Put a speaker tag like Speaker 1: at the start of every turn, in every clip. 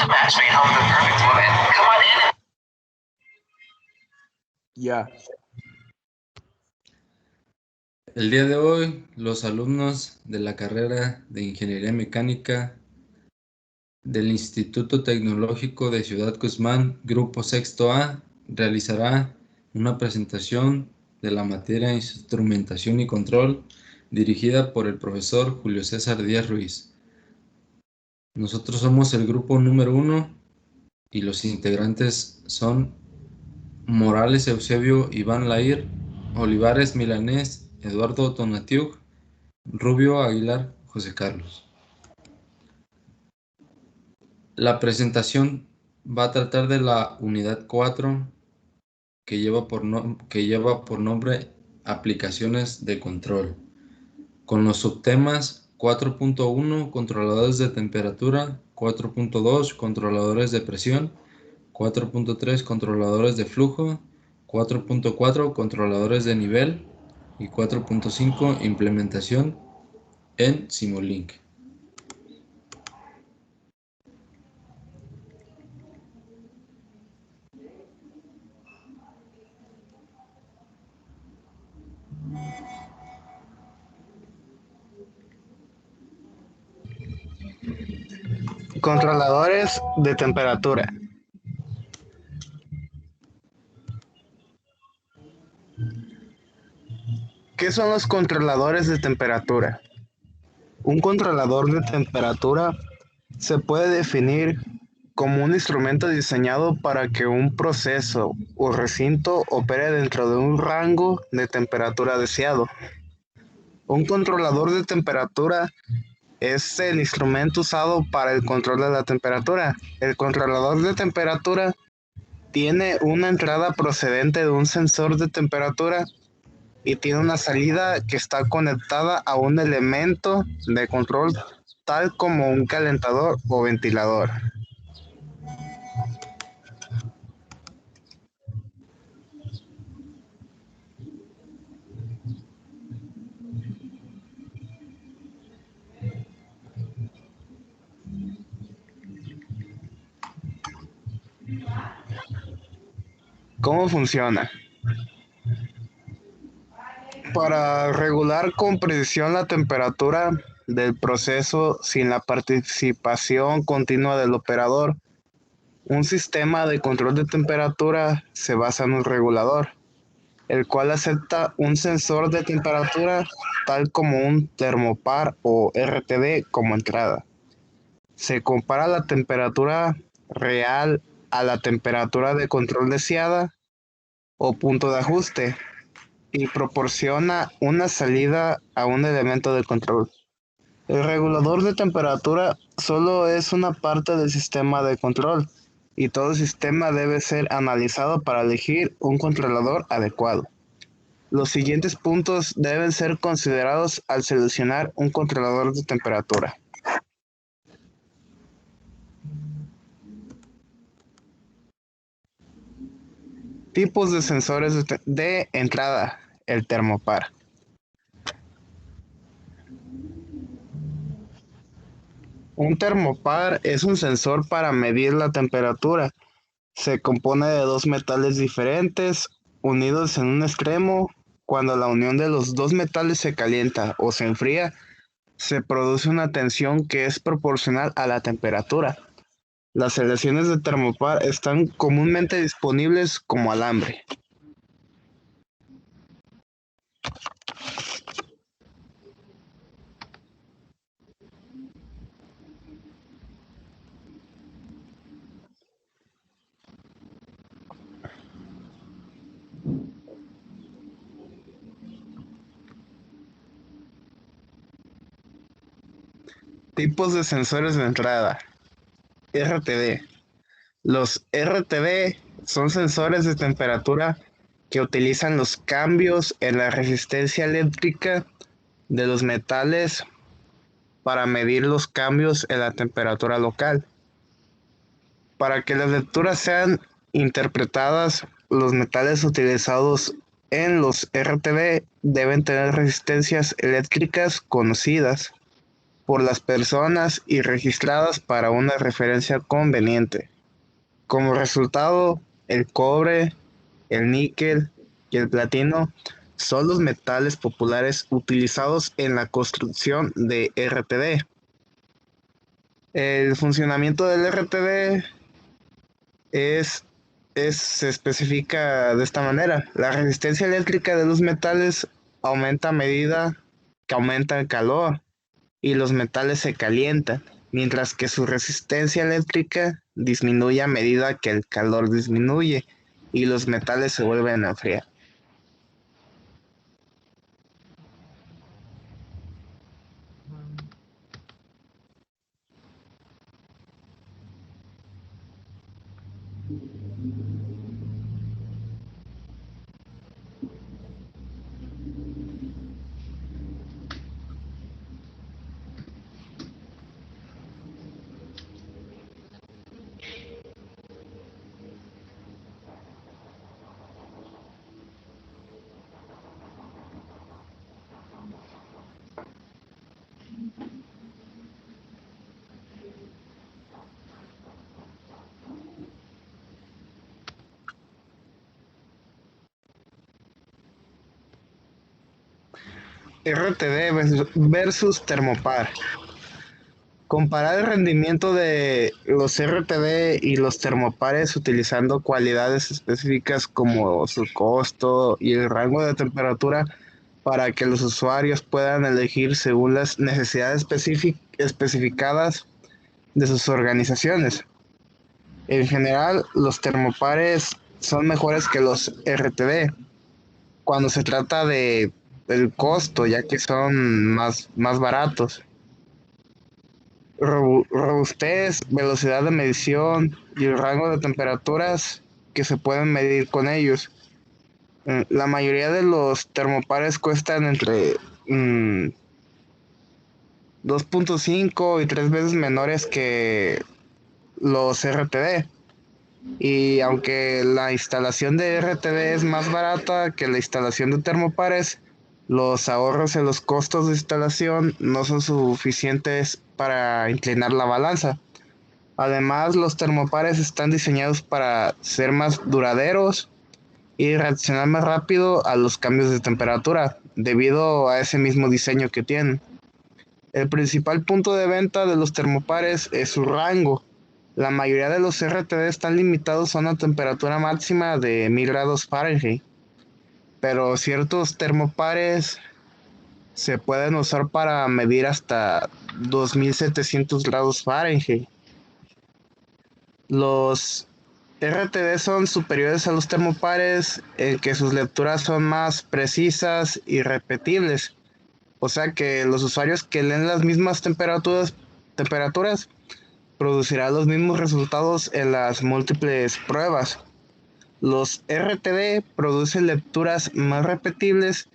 Speaker 1: Match me home the perfect woman. Come on in.
Speaker 2: Ya.
Speaker 3: El día de hoy, los alumnos de la carrera de Ingeniería Mecánica del Instituto Tecnológico de Ciudad Guzmán, Grupo Sexto A, realizará una presentación de la materia Instrumentación y Control, dirigida por el profesor Julio César Díaz Ruiz. Nosotros somos el grupo número 1 y los integrantes son Morales Eusebio Iván Lair, Olivares Milanés Eduardo Donatiuc, Rubio Aguilar José Carlos. La presentación va a tratar de la unidad 4 que lleva por nombre Aplicaciones de Control, con los subtemas 4.1 Controladores de temperatura, 4.2 Controladores de presión, 4.3 Controladores de flujo, 4.4 Controladores de nivel y 4.5 Implementación en Simulink.
Speaker 4: Controladores de temperatura. ¿Qué son los controladores de temperatura? Un controlador de temperatura se puede definir como un instrumento diseñado para que un proceso o recinto opere dentro de un rango de temperatura deseado. Un controlador de temperatura es el instrumento usado para el control de la temperatura. El controlador de temperatura tiene una entrada procedente de un sensor de temperatura y tiene una salida que está conectada a un elemento de control tal como un calentador o ventilador. ¿Cómo funciona? Para regular con precisión la temperatura del proceso sin la participación continua del operador, un sistema de control de temperatura se basa en un regulador, el cual acepta un sensor de temperatura tal como un termopar o RTD como entrada. Se compara la temperatura real a la temperatura de control deseada o punto de ajuste y proporciona una salida a un elemento de control. El regulador de temperatura solo es una parte del sistema de control y todo sistema debe ser analizado para elegir un controlador adecuado. Los siguientes puntos deben ser considerados al seleccionar un controlador de temperatura. Tipos de sensores de entrada, el termopar. Un termopar es un sensor para medir la temperatura. Se compone de dos metales diferentes unidos en un extremo. Cuando la unión de los dos metales se calienta o se enfría, se produce una tensión que es proporcional a la temperatura. Las selecciones de termopar están comúnmente disponibles como alambre. Tipos de sensores de entrada. RTD. Los RTD son sensores de temperatura que utilizan los cambios en la resistencia eléctrica de los metales para medir los cambios en la temperatura local. Para que las lecturas sean interpretadas, los metales utilizados en los RTD deben tener resistencias eléctricas conocidas. por las personas y registradas para una referencia conveniente. Como resultado, el cobre, el níquel y el platino son los metales populares utilizados en la construcción de RTD. El funcionamiento del RTD es, se especifica de esta manera. La resistencia eléctrica de los metales aumenta a medida que aumenta el calor y los metales se calientan, mientras que su resistencia eléctrica disminuye a medida que el calor disminuye y los metales se vuelven a enfriar. RTD versus termopar. Comparar el rendimiento de los RTD y los termopares utilizando cualidades específicas como su costo y el rango de temperatura para que los usuarios puedan elegir según las necesidades especificadas de sus organizaciones. En general, los termopares son mejores que los RTD cuando se trata de el costo, ya que son más baratos. Robustez, velocidad de medición y el rango de temperaturas que se pueden medir con ellos. La mayoría de los termopares cuestan entre 2.5 y 3 veces menores que los RTD. Y aunque la instalación de RTD es más barata que la instalación de termopares, los ahorros en los costos de instalación no son suficientes para inclinar la balanza. Además, los termopares están diseñados para ser más duraderos y reaccionar más rápido a los cambios de temperatura, debido a ese mismo diseño que tienen. El principal punto de venta de los termopares es su rango. La mayoría de los RTD están limitados a una temperatura máxima de 1000 grados Fahrenheit, pero ciertos termopares se pueden usar para medir hasta 2700 grados Fahrenheit. Los RTD son superiores a los termopares en que sus lecturas son más precisas y repetibles. O sea que los usuarios que leen las mismas temperaturas producirán los mismos resultados en las múltiples pruebas. Los RTD producen lecturas más repetibles,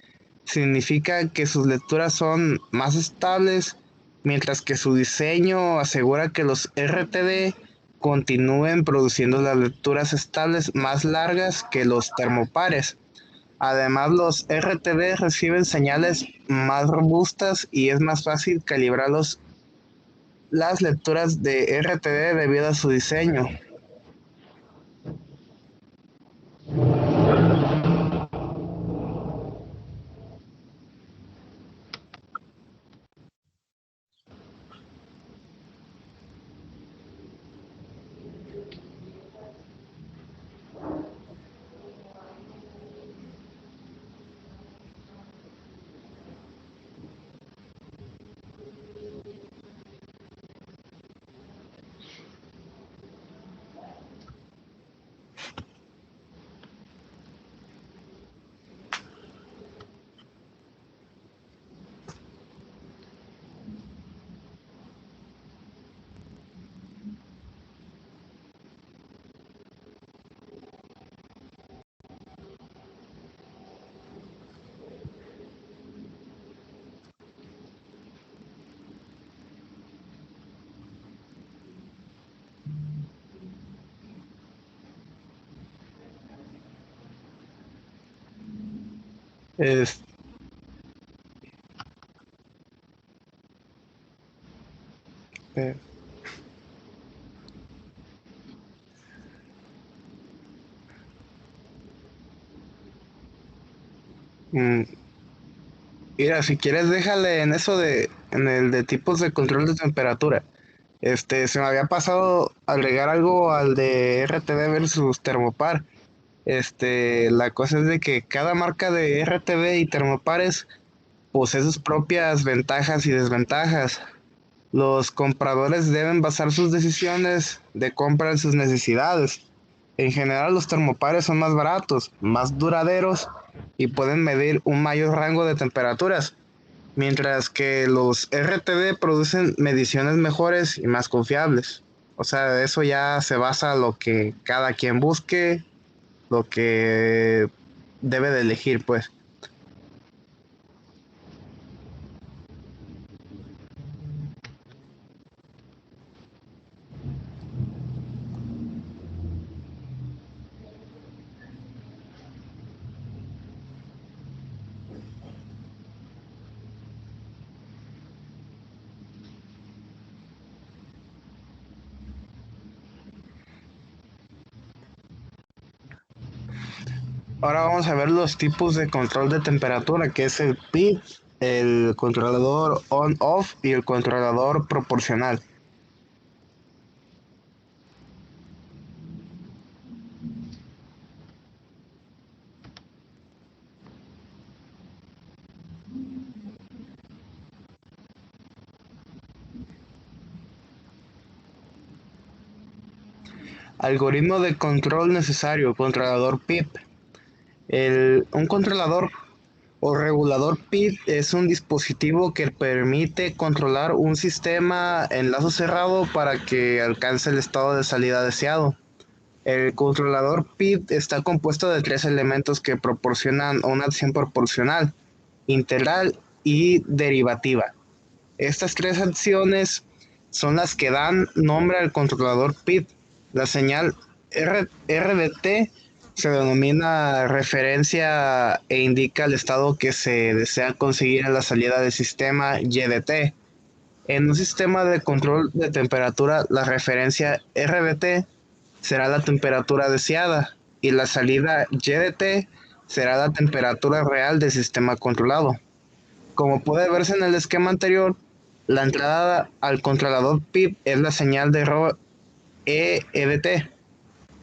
Speaker 4: significa que sus lecturas son más estables, mientras que su diseño asegura que los RTD continúen produciendo las lecturas estables más largas que los termopares. Además, los RTD reciben señales más robustas y es más fácil calibrar las lecturas de RTD debido a su diseño. Es- Eh, mm, Mira, si quieres déjale en eso en el de tipos de control de temperatura. Se me había pasado agregar algo al de RTV versus Thermopar. La cosa es de que cada marca de RTV y termopares posee sus propias ventajas y desventajas. Los compradores deben basar sus decisiones de compra en sus necesidades. En general, los termopares son más baratos, más duraderos y pueden medir un mayor rango de temperaturas, mientras que los RTV producen mediciones mejores y más confiables. O sea, eso ya se basa en lo que cada quien busque, lo que debe de elegir, pues. Ahora vamos a ver los tipos de control de temperatura, que es el PID, el controlador on-off y el controlador proporcional. Algoritmo de control necesario, controlador PID. Un controlador o regulador PID es un dispositivo que permite controlar un sistema en lazo cerrado para que alcance el estado de salida deseado. El controlador PID está compuesto de tres elementos que proporcionan una acción proporcional, integral y derivativa. Estas tres acciones son las que dan nombre al controlador PID. La señal RDT se denomina referencia e indica el estado que se desea conseguir en la salida del sistema YDT. En un sistema de control de temperatura, la referencia RDT será la temperatura deseada y la salida YDT será la temperatura real del sistema controlado. Como puede verse en el esquema anterior, la entrada al controlador PID es la señal de error EDT.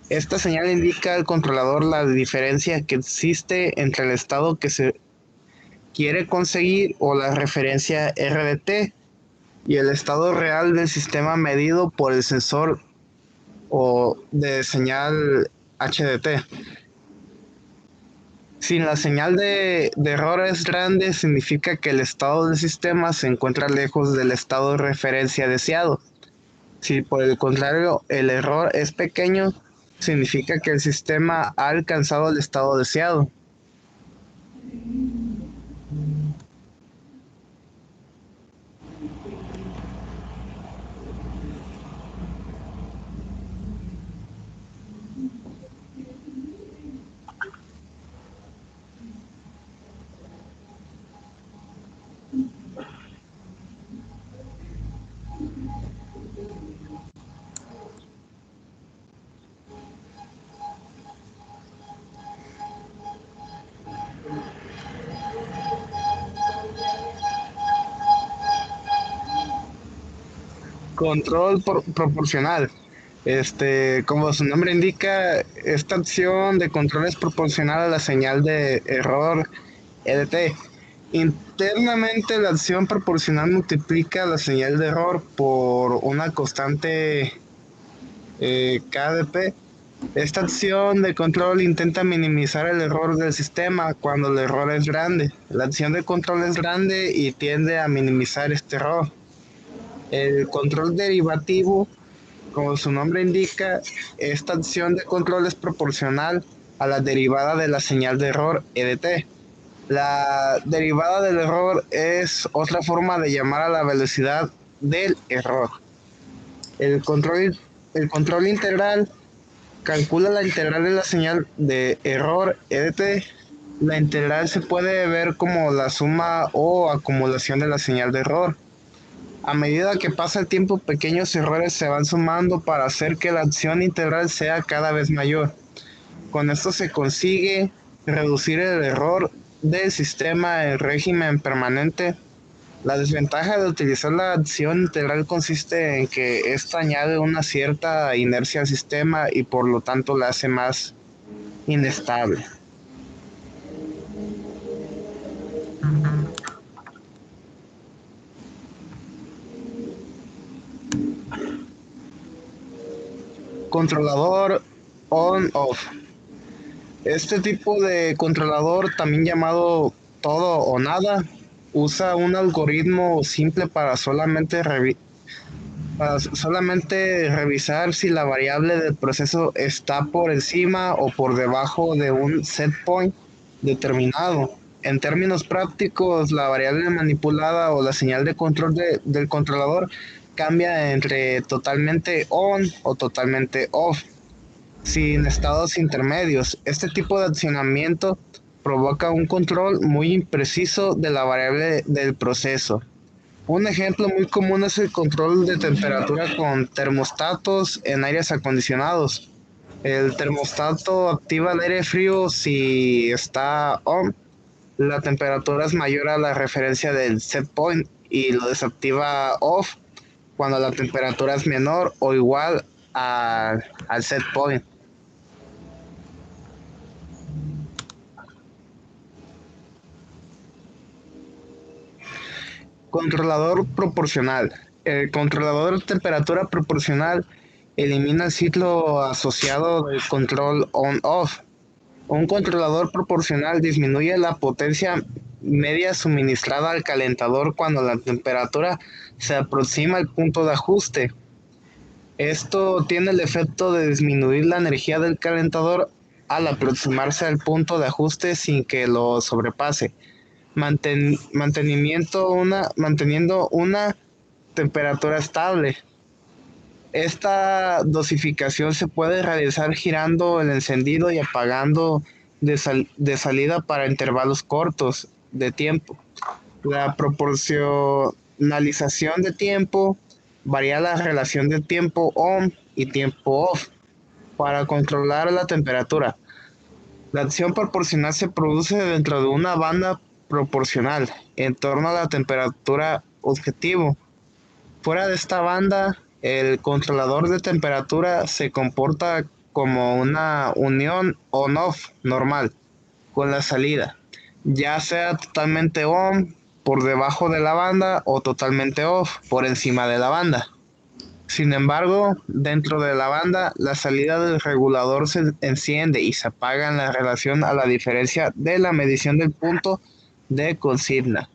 Speaker 4: Esta señal indica al controlador la diferencia que existe entre el estado que se quiere conseguir o la referencia RDT y el estado real del sistema medido por el sensor o de señal HDT. Si la señal de error es grande, significa que el estado del sistema se encuentra lejos del estado de referencia deseado. Si por el contrario el error es pequeño, significa que el sistema ha alcanzado el estado deseado. Control proporcional. Como su nombre indica, esta acción de control es proporcional a la señal de error EDT. Internamente, la acción proporcional multiplica la señal de error por una constante KDP. Esta acción de control intenta minimizar el error del sistema cuando el error es grande. La acción de control es grande y tiende a minimizar este error. El control derivativo, como su nombre indica, esta acción de control es proporcional a la derivada de la señal de error EDT. La derivada del error es otra forma de llamar a la velocidad del error. El control integral calcula la integral de la señal de error EDT. La integral se puede ver como la suma o acumulación de la señal de error. A medida que pasa el tiempo, pequeños errores se van sumando para hacer que la acción integral sea cada vez mayor. Con esto se consigue reducir el error del sistema en régimen permanente. La desventaja de utilizar la acción integral consiste en que ésta añade una cierta inercia al sistema y por lo tanto la hace más inestable. Controlador on-off. Este tipo de controlador, también llamado todo o nada, usa un algoritmo simple para solamente revisar si la variable del proceso está por encima o por debajo de un set point determinado. En términos prácticos, la variable manipulada o la señal de control del controlador cambia entre totalmente on o totalmente off, sin estados intermedios. Este tipo de accionamiento provoca un control muy impreciso de la variable del proceso. Un ejemplo muy común es el control de temperatura con termostatos en aires acondicionados. El termostato activa el aire frío si está on, la temperatura es mayor a la referencia del set point, y lo desactiva off cuando la temperatura es menor o igual al set point. Controlador proporcional. El controlador de temperatura proporcional elimina el ciclo asociado del control on-off. Un controlador proporcional disminuye la potencia media suministrada al calentador cuando la temperatura se aproxima al punto de ajuste. Esto tiene el efecto de disminuir la energía del calentador al aproximarse al punto de ajuste sin que lo sobrepase, manteniendo una temperatura estable. Esta dosificación se puede realizar girando el encendido y apagando de salida para intervalos cortos de tiempo. La proporcionalización de tiempo varía la relación de tiempo on y tiempo off para controlar la temperatura. La acción proporcional se produce dentro de una banda proporcional en torno a la temperatura objetivo. Fuera de esta banda, el controlador de temperatura se comporta como una unión on-off normal con la salida, ya sea totalmente on por debajo de la banda o totalmente off por encima de la banda. Sin embargo, dentro de la banda, la salida del regulador se enciende y se apaga en la relación a la diferencia de la medición del punto de consigna.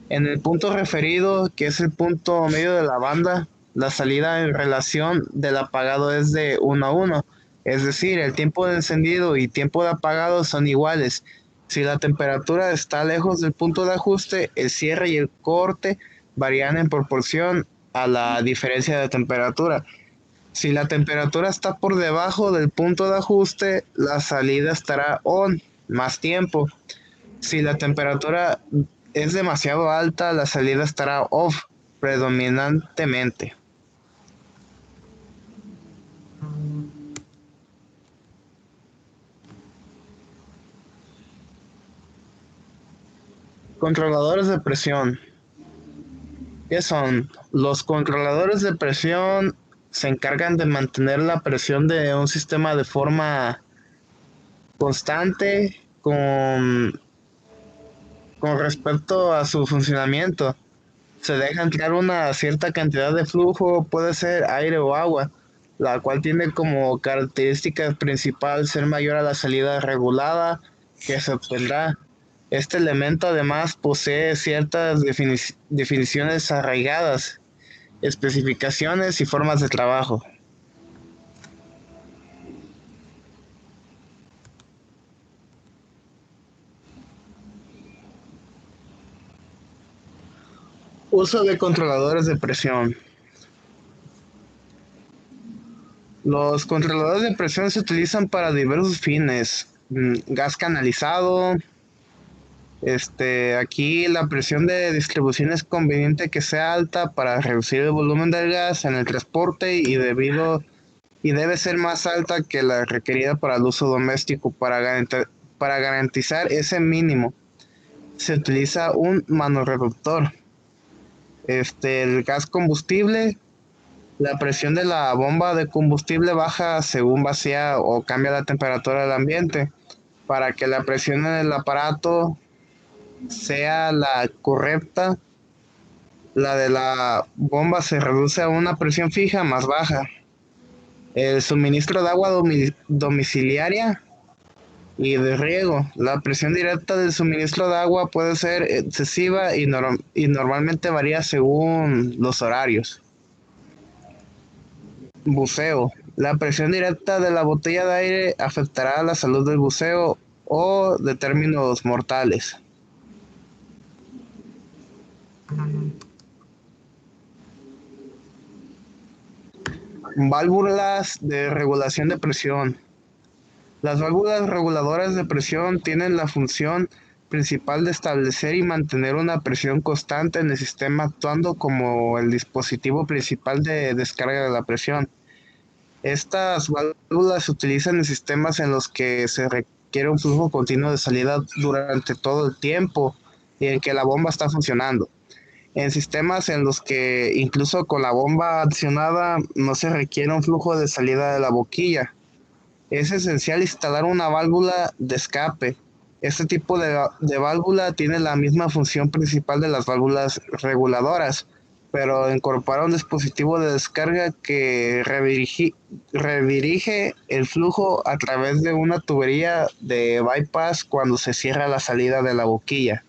Speaker 4: En el punto referido, que es el punto medio de la banda, la salida en relación del apagado es de 1 a 1, es decir, el tiempo de encendido y tiempo de apagado son iguales. Si la temperatura está lejos del punto de ajuste, el cierre y el corte varían en proporción a la diferencia de temperatura. Si la temperatura está por debajo del punto de ajuste, la salida estará on más tiempo. Si la temperatura es demasiado alta, la salida estará off predominantemente. Controladores de presión. ¿Qué son? Los controladores de presión se encargan de mantener la presión de un sistema de forma constante con respecto a su funcionamiento. Se deja entrar una cierta cantidad de flujo, puede ser aire o agua, la cual tiene como característica principal ser mayor a la salida regulada que se obtendrá. Este elemento además posee ciertas definiciones arraigadas, especificaciones y formas de trabajo. Uso de controladores de presión. Los controladores de presión se utilizan para diversos fines: gas canalizado, Aquí la presión de distribución es conveniente que sea alta para reducir el volumen del gas en el transporte y debe ser más alta que la requerida para el uso doméstico. Para garantizar ese mínimo, se utiliza un manoreductor. El gas combustible, la presión de la bomba de combustible baja según vacía o cambia la temperatura del ambiente. Para que la presión en el aparato sea la correcta, la de la bomba se reduce a una presión fija más baja. El suministro de agua domiciliaria y de riego. La presión directa del suministro de agua puede ser excesiva y normalmente varía según los horarios. Buceo. La presión directa de la botella de aire afectará a la salud del buceo o de términos mortales. Válvulas de regulación de presión. Las válvulas reguladoras de presión tienen la función principal de establecer y mantener una presión constante en el sistema, actuando como el dispositivo principal de descarga de la presión. Estas válvulas se utilizan en sistemas en los que se requiere un flujo continuo de salida durante todo el tiempo y en que la bomba está funcionando. En sistemas en los que incluso con la bomba accionada no se requiere un flujo de salida de la boquilla. Es esencial instalar una válvula de escape. Este tipo de válvula tiene la misma función principal de las válvulas reguladoras, pero incorpora un dispositivo de descarga que redirige el flujo a través de una tubería de bypass cuando se cierra la salida de la boquilla.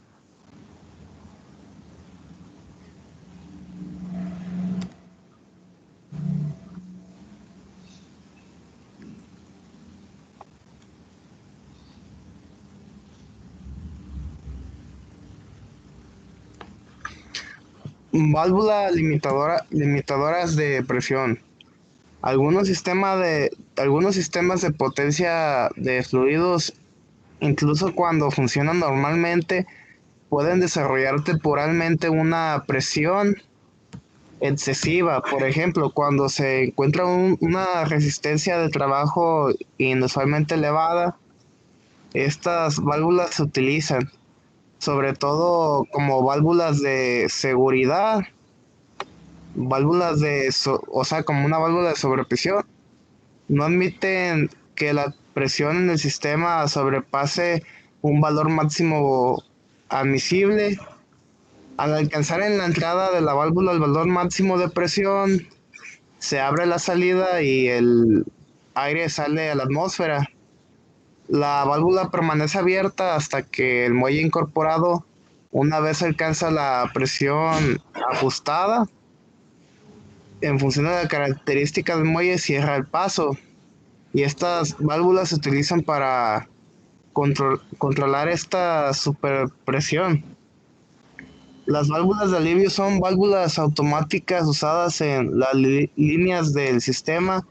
Speaker 4: Limitadoras de presión. Algunos sistemas de potencia de fluidos, incluso cuando funcionan normalmente, pueden desarrollar temporalmente una presión excesiva. Por ejemplo, cuando se encuentra una resistencia de trabajo inusualmente elevada, estas válvulas se utilizan, sobre todo como válvulas de seguridad, como una válvula de sobrepresión. No admiten que la presión en el sistema sobrepase un valor máximo admisible. Al alcanzar en la entrada de la válvula el valor máximo de presión, se abre la salida y el aire sale a la atmósfera. La válvula permanece abierta hasta que el muelle incorporado, una vez alcanza la presión ajustada, en función de la característica del muelle, cierra el paso. Y estas válvulas se utilizan para controlar esta superpresión. Las válvulas de alivio son válvulas automáticas usadas en las líneas del sistema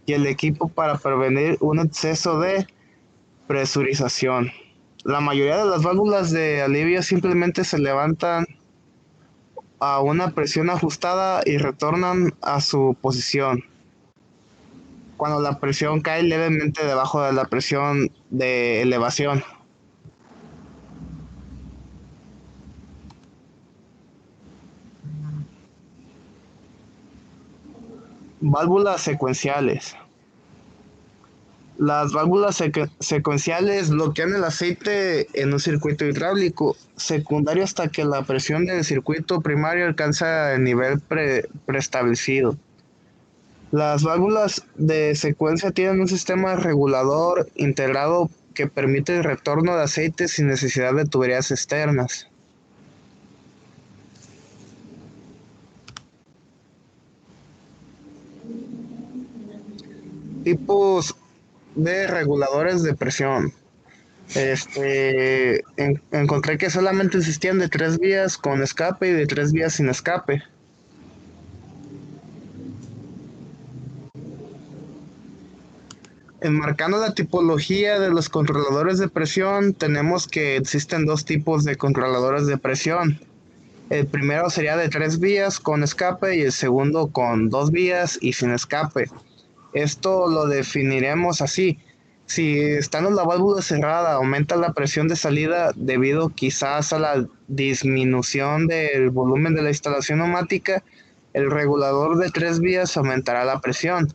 Speaker 4: y el equipo para prevenir un exceso de presurización. La mayoría de las válvulas de alivio simplemente se levantan a una presión ajustada y retornan a su posición cuando la presión cae levemente debajo de la presión de elevación. Válvulas secuenciales. Las válvulas secuenciales bloquean el aceite en un circuito hidráulico secundario hasta que la presión del circuito primario alcanza el nivel preestablecido. Las válvulas de secuencia tienen un sistema regulador integrado que permite el retorno de aceite sin necesidad de tuberías externas. Tipos de reguladores de presión. Encontré que solamente existían de 3 vías con escape y de 3 vías sin escape. Enmarcando la tipología de los controladores de presión, tenemos que existen dos tipos de controladores de presión. El primero sería de 3 vías con escape y el segundo con 2 vías y sin escape. Esto lo definiremos así. Si estando la válvula cerrada aumenta la presión de salida debido quizás a la disminución del volumen de la instalación neumática, el regulador de 3 vías aumentará la presión.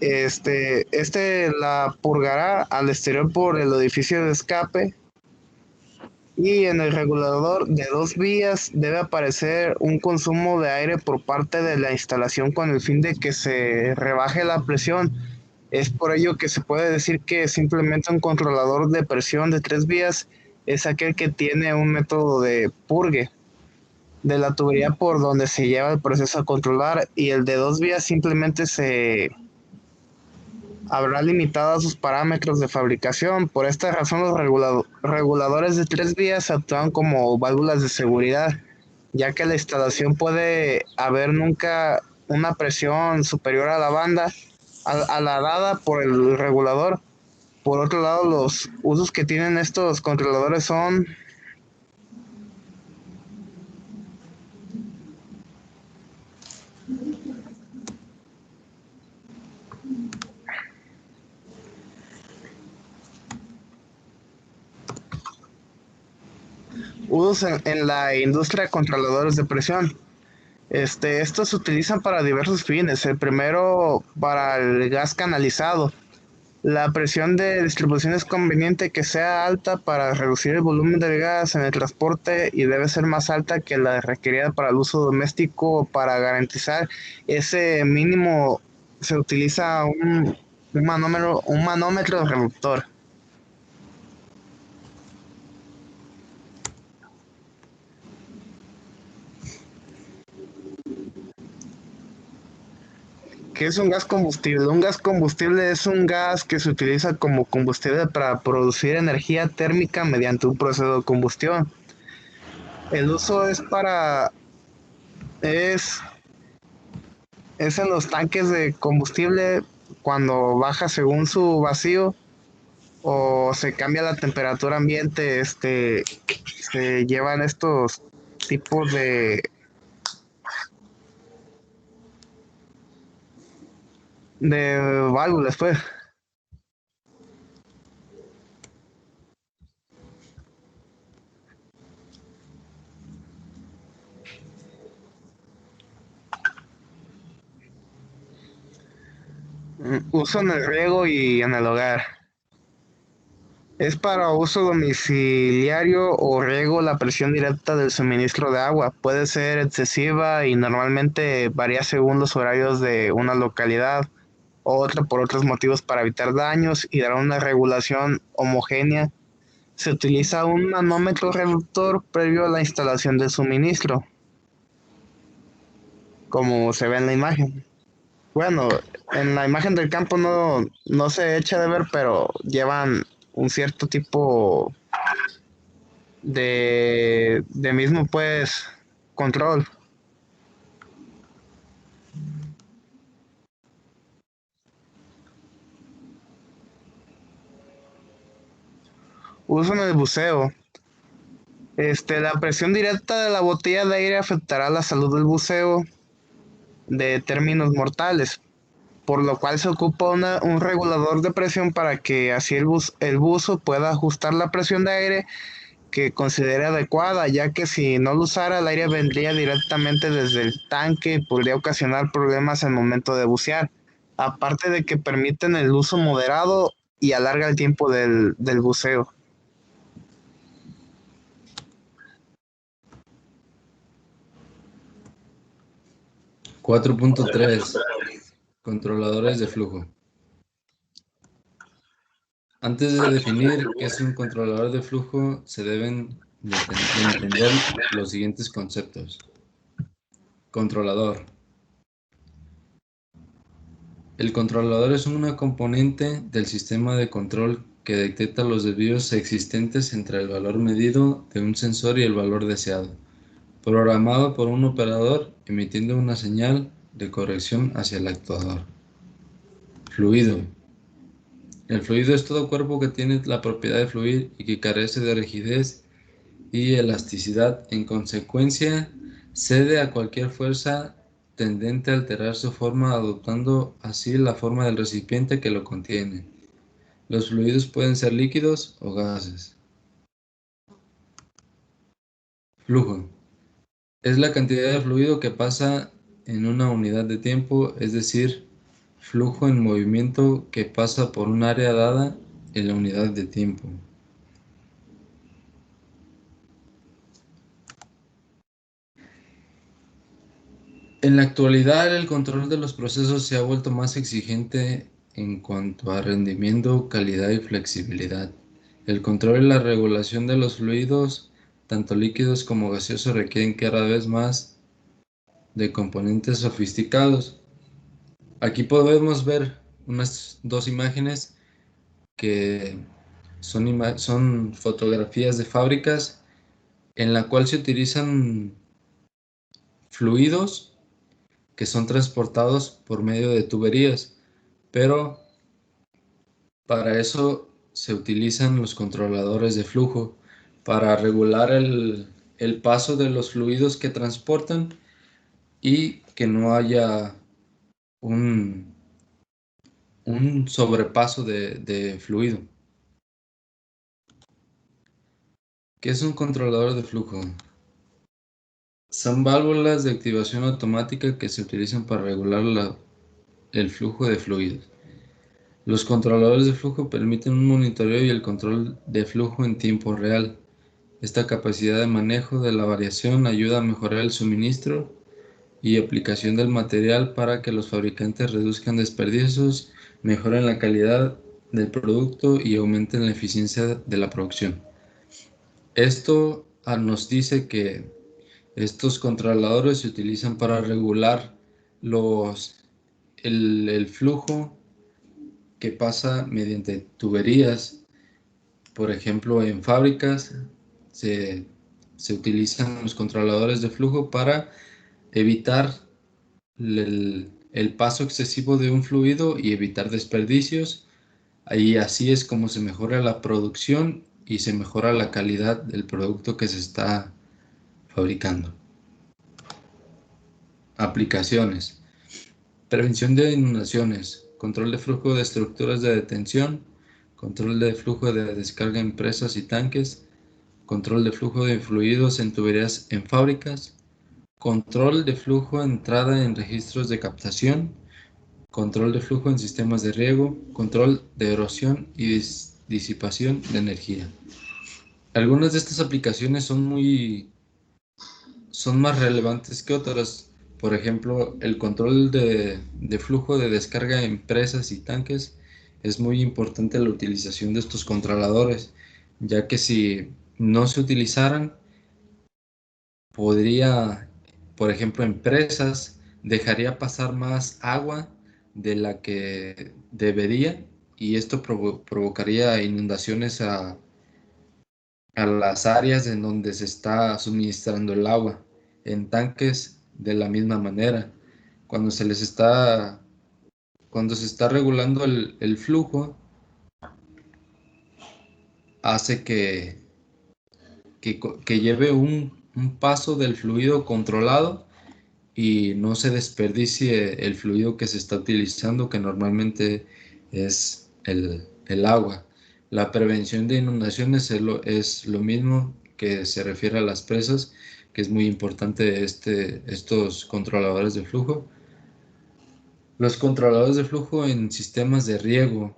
Speaker 4: Este la purgará al exterior por el orificio de escape, y en el regulador de 2 vías debe aparecer un consumo de aire por parte de la instalación con el fin de que se rebaje la presión. Es por ello que se puede decir que simplemente un controlador de presión de 3 vías es aquel que tiene un método de purgue de la tubería por donde se lleva el proceso a controlar, y el de 2 vías simplemente se habrá limitado sus parámetros de fabricación. Por esta razón, los reguladores de 3 vías actúan como válvulas de seguridad, ya que la instalación puede haber nunca una presión superior a la banda, a la dada por el regulador. Por otro lado, los usos que tienen estos controladores son: usos en la industria de controladores de presión. Estos se utilizan para diversos fines. El primero, para el gas canalizado. La presión de distribución es conveniente que sea alta para reducir el volumen del gas en el transporte, y debe ser más alta que la requerida para el uso doméstico. Para garantizar ese mínimo se utiliza un manómetro reductor. ¿Qué es un gas combustible? Un gas combustible es un gas que se utiliza como combustible para producir energía térmica mediante un proceso de combustión. El uso es, es en los tanques de combustible cuando baja según su vacío o se cambia la temperatura ambiente. Se llevan estos tipos de válvulas, pues. Uso en el riego y en el hogar. Es para uso domiciliario o riego. La presión directa del suministro de agua puede ser excesiva y normalmente varía según los horarios de una localidad o otra por otros motivos. Para evitar daños y dar una regulación homogénea, se utiliza un manómetro reductor previo a la instalación del suministro, como se ve en la imagen. Bueno, en la imagen del campo no se echa de ver, pero llevan un cierto tipo de mismo, pues, control. Uso en el buceo. La presión directa de la botella de aire afectará la salud del buceo de términos mortales, por lo cual se ocupa un regulador de presión para que así el buzo pueda ajustar la presión de aire que considere adecuada, ya que si no lo usara, el aire vendría directamente desde el tanque y podría ocasionar problemas al momento de bucear. Aparte de que permiten el uso moderado y alarga el tiempo del buceo.
Speaker 3: 4.3. Controladores de flujo. Antes de definir qué es un controlador de flujo, se deben de entender los siguientes conceptos. Controlador. El controlador es una componente del sistema de control que detecta los desvíos existentes entre el valor medido de un sensor y el valor deseado, programado por un operador emitiendo una señal de corrección hacia el actuador. Fluido. El fluido es todo cuerpo que tiene la propiedad de fluir y que carece de rigidez y elasticidad. En consecuencia, cede a cualquier fuerza tendente a alterar su forma, adoptando así la forma del recipiente que lo contiene. Los fluidos pueden ser líquidos o gases. Flujo. Es la cantidad de fluido que pasa en una unidad de tiempo, es decir, flujo en movimiento que pasa por un área dada en la unidad de tiempo. En la actualidad, el control de los procesos se ha vuelto más exigente en cuanto a rendimiento, calidad y flexibilidad. El control y la regulación de los fluidos, tanto líquidos como gaseosos, requieren cada vez más de componentes sofisticados. Aquí podemos ver unas dos imágenes que son fotografías de fábricas en la cual se utilizan fluidos que son transportados por medio de tuberías, pero para eso se utilizan los controladores de flujo para regular el paso de los fluidos que transportan y que no haya un sobrepaso de fluido. ¿Qué es un controlador de flujo? Son válvulas de activación automática que se utilizan para regular el flujo de fluidos. Los controladores de flujo permiten un monitoreo y el control de flujo en tiempo real. Esta capacidad de manejo de la variación ayuda a mejorar el suministro y aplicación del material para que los fabricantes reduzcan desperdicios, mejoren la calidad del producto y aumenten la eficiencia de la producción. Esto nos dice que estos controladores se utilizan para regular el flujo que pasa mediante tuberías. Por ejemplo, en fábricas se utilizan los controladores de flujo para evitar el paso excesivo de un fluido y evitar desperdicios. Y así es como se mejora la producción y se mejora la calidad del producto que se está fabricando. Aplicaciones. Prevención de inundaciones, control de flujo de estructuras de detención, control de flujo de descarga en presas y tanques, control de flujo de fluidos en tuberías en fábricas, control de flujo de entrada en registros de captación, control de flujo en sistemas de riego, control de erosión y disipación de energía. Algunas de estas aplicaciones son más relevantes que otras. Por ejemplo, el control de flujo de descarga en presas y tanques es muy importante la utilización de estos controladores, ya que si no se utilizaran, podría, por ejemplo, en presas, dejaría pasar más agua de la que debería y esto provocaría inundaciones a las áreas en donde se está suministrando el agua. En tanques de la misma manera. Cuando se está regulando el flujo, hace que lleve un paso del fluido controlado y no se desperdicie el fluido que se está utilizando, que normalmente es el agua. La prevención de inundaciones es lo mismo que se refiere a las presas, que es muy importante estos controladores de flujo. Los controladores de flujo en sistemas de riego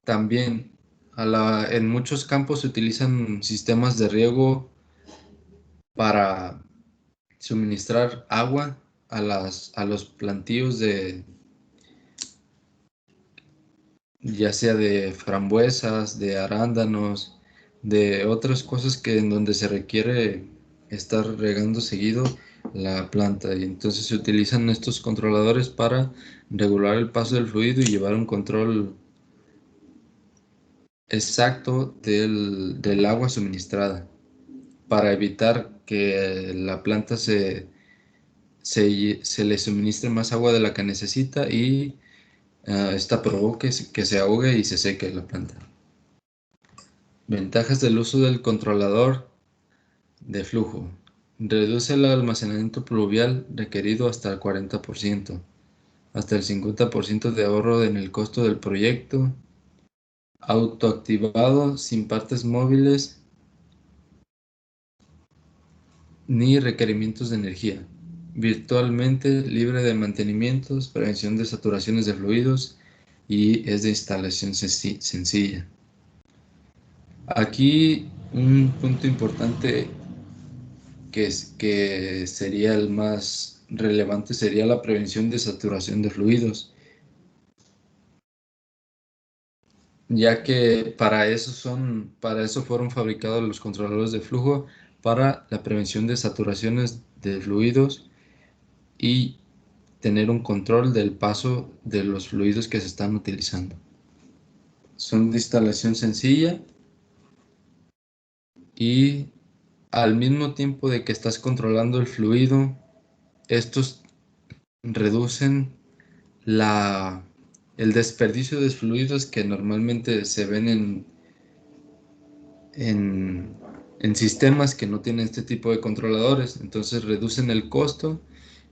Speaker 3: también. En muchos campos se utilizan sistemas de riego para suministrar agua a los plantíos ya sea de frambuesas, de arándanos, de otras cosas en donde se requiere estar regando seguido la planta. Y entonces se utilizan estos controladores para regular el paso del fluido y llevar un control exacto del agua suministrada, para evitar que la planta se le suministre más agua de la que necesita y esta provoque que se ahogue y se seque la planta. Ventajas del uso del controlador de flujo. Reduce el almacenamiento pluvial requerido hasta el 40%, hasta el 50% de ahorro en el costo del proyecto. Autoactivado, sin partes móviles ni requerimientos de energía. Virtualmente libre de mantenimientos, prevención de saturaciones de fluidos y es de instalación sencilla. Aquí un punto importante que sería el más relevante sería la prevención de saturación de fluidos, ya que para eso fueron fabricados los controladores de flujo, para la prevención de saturaciones de fluidos y tener un control del paso de los fluidos que se están utilizando. Son de instalación sencilla y al mismo tiempo de que estás controlando el fluido, estos reducen el desperdicio de fluidos que normalmente se ven en sistemas que no tienen este tipo de controladores. Entonces reducen el costo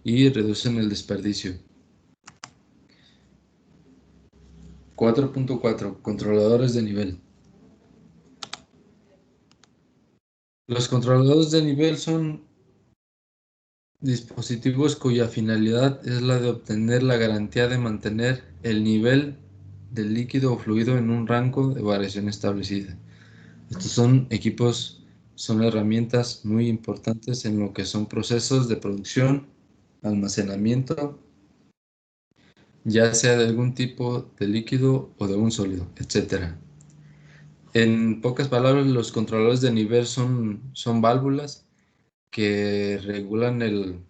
Speaker 3: y reducen el desperdicio. 4.4. Controladores de nivel. Los controladores de nivel son dispositivos cuya finalidad es la de obtener la garantía de mantener el nivel del líquido o fluido en un rango de variación establecida. Estos son equipos, son herramientas muy importantes en lo que son procesos de producción, almacenamiento, ya sea de algún tipo de líquido o de un sólido, etc. En pocas palabras, los controladores de nivel son válvulas que regulan el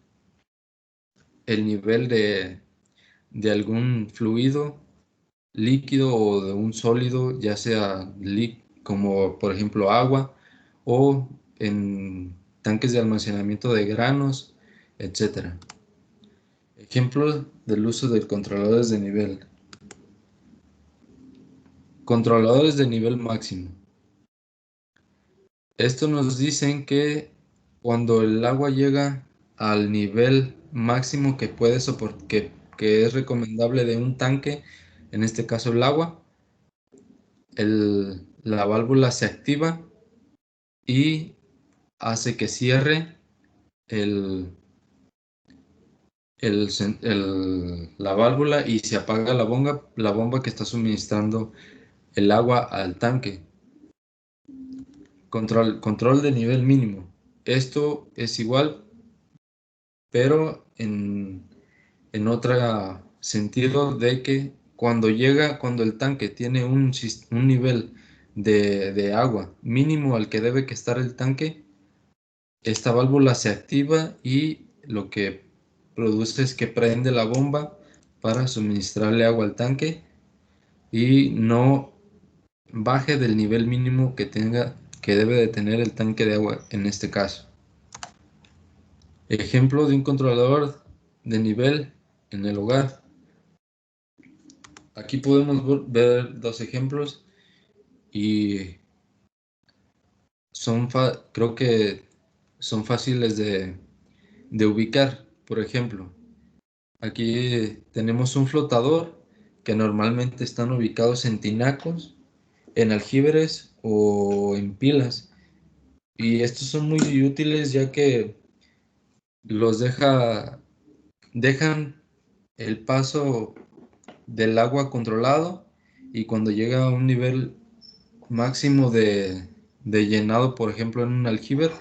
Speaker 3: nivel de algún fluido, líquido o de un sólido, ya sea como por ejemplo agua, o en tanques de almacenamiento de granos, etc. Ejemplos del uso de controladores de nivel. Controladores de nivel máximo. Esto nos dicen que cuando el agua llega al nivel máximo que puede soportar, que es recomendable de un tanque, en este caso el agua, la válvula se activa y hace que cierre la válvula y se apaga la bomba que está suministrando el agua al tanque. Control de nivel mínimo. Esto es igual, pero en otro sentido de que cuando el tanque tiene un nivel de agua mínimo al que debe que estar el tanque, esta válvula se activa y lo que produce es que prende la bomba para suministrarle agua al tanque y no baje del nivel mínimo que debe de tener el tanque de agua en este caso. Ejemplo de un controlador de nivel en el hogar. Aquí podemos ver dos ejemplos y creo que son fáciles de ubicar. Por ejemplo, aquí tenemos un flotador que normalmente están ubicados en tinacos, en aljibres o en pilas. Y estos son muy útiles ya que los dejan el paso del agua controlado y cuando llega a un nivel máximo de llenado, por ejemplo en un aljibe,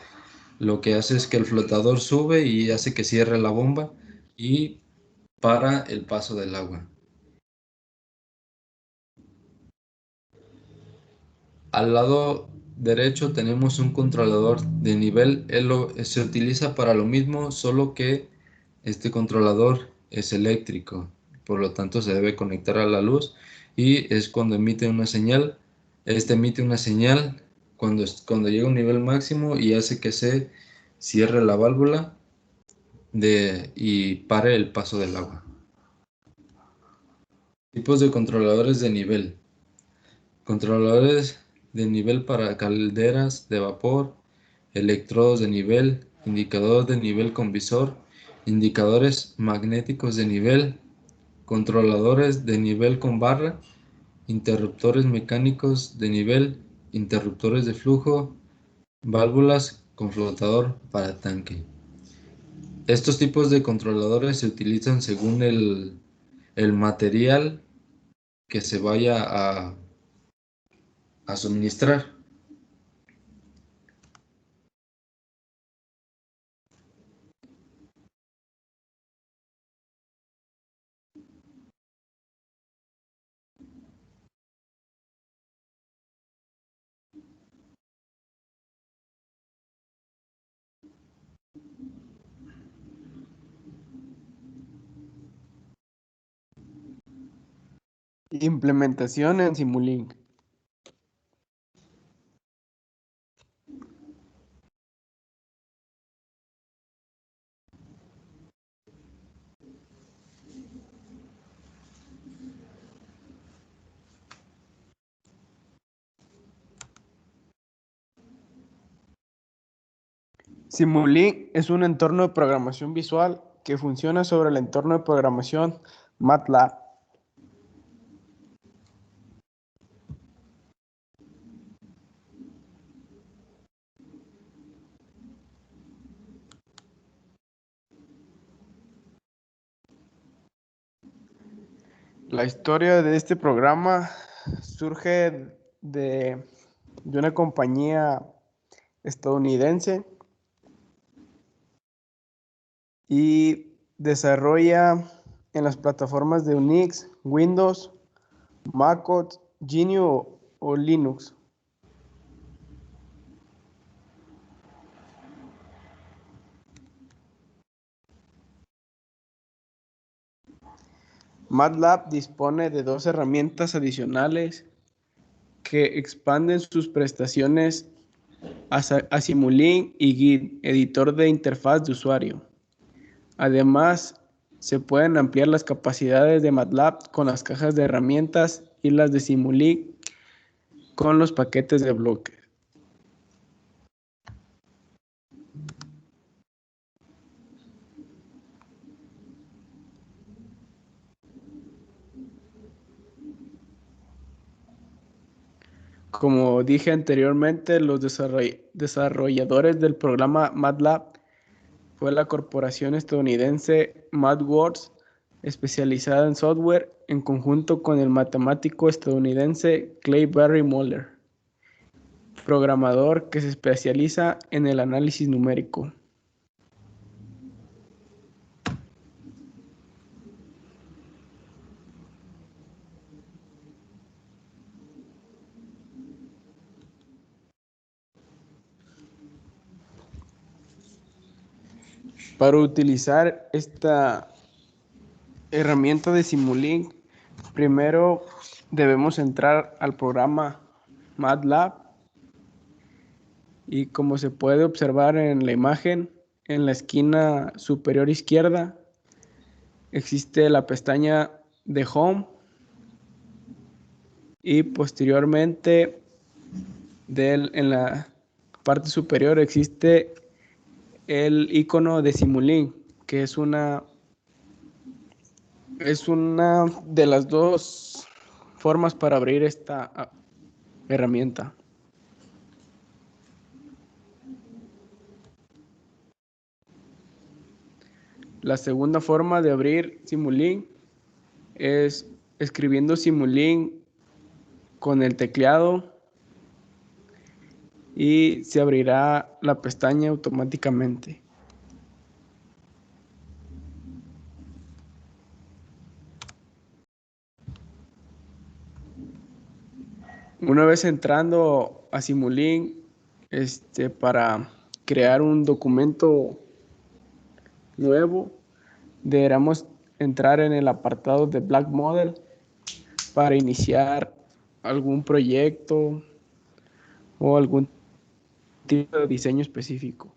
Speaker 3: lo que hace es que el flotador sube y hace que cierre la bomba y para el paso del agua. Al lado derecho tenemos un controlador de nivel. Se utiliza para lo mismo, solo que este controlador es eléctrico, por lo tanto se debe conectar a la luz y es cuando emite una señal. Este emite una señal cuando llega a un nivel máximo y hace que se cierre la válvula y pare el paso del agua. Tipos de controladores de nivel. Controladores de nivel para calderas de vapor, electrodos de nivel, indicador de nivel con visor, indicadores magnéticos de nivel, controladores de nivel con barra, interruptores mecánicos de nivel, interruptores de flujo, válvulas con flotador para tanque. Estos tipos de controladores se utilizan según el material que se vaya a suministrar.
Speaker 2: Implementación en Simulink. Simulink es un entorno de programación visual que funciona sobre el entorno de programación MATLAB. La historia de este programa surge de una compañía estadounidense y desarrolla en las plataformas de Unix, Windows, MacOS, GNU o Linux. MATLAB dispone de dos herramientas adicionales que expanden sus prestaciones a Simulink y Git, editor de interfaz de usuario. Además, se pueden ampliar las capacidades de MATLAB con las cajas de herramientas y las de Simulink con los paquetes de bloques. Como dije anteriormente, los desarrolladores del programa MATLAB fue la corporación estadounidense MathWorks, especializada en software, en conjunto con el matemático estadounidense Clay Barry Moller, programador que se especializa en el análisis numérico. Para utilizar esta herramienta de Simulink, primero debemos entrar al programa MATLAB y como se puede observar en la imagen, en la esquina superior izquierda existe la pestaña de Home y posteriormente en la parte superior existe el icono de Simulink, que es una de las dos formas para abrir esta herramienta. La segunda forma de abrir Simulink es escribiendo Simulink con el teclado y se abrirá la pestaña automáticamente. Una vez entrando a Simulink, para crear un documento nuevo, deberemos entrar en el apartado de Black Model para iniciar algún proyecto o algún tipo de diseño específico.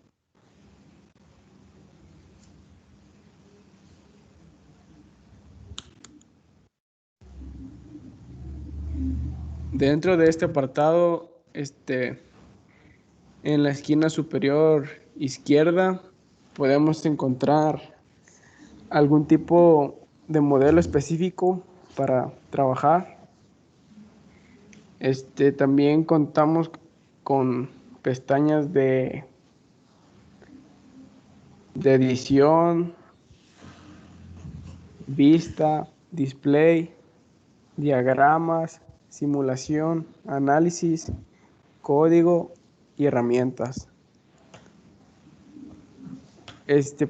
Speaker 2: Dentro de este apartado, en la esquina superior izquierda podemos encontrar algún tipo de modelo específico para trabajar. También contamos con pestañas de edición, vista, display, diagramas, simulación, análisis, código y herramientas.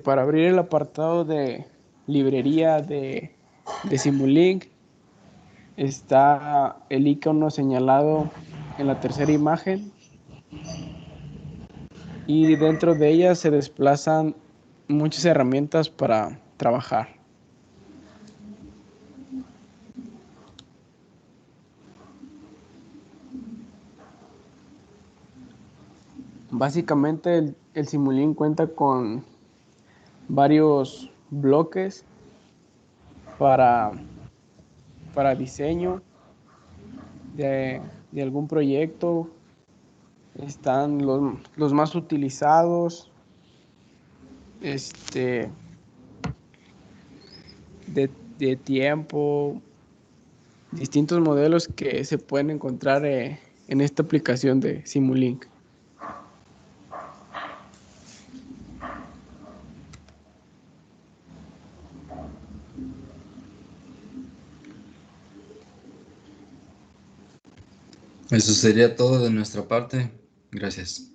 Speaker 2: Para abrir el apartado de librería de Simulink, está el icono señalado en la tercera imagen y dentro de ella se desplazan muchas herramientas para trabajar. Básicamente el Simulink cuenta con varios bloques para diseño de algún proyecto. Están los más utilizados, de tiempo, distintos modelos que se pueden encontrar en esta aplicación de Simulink.
Speaker 3: Eso sería todo de nuestra parte. Gracias.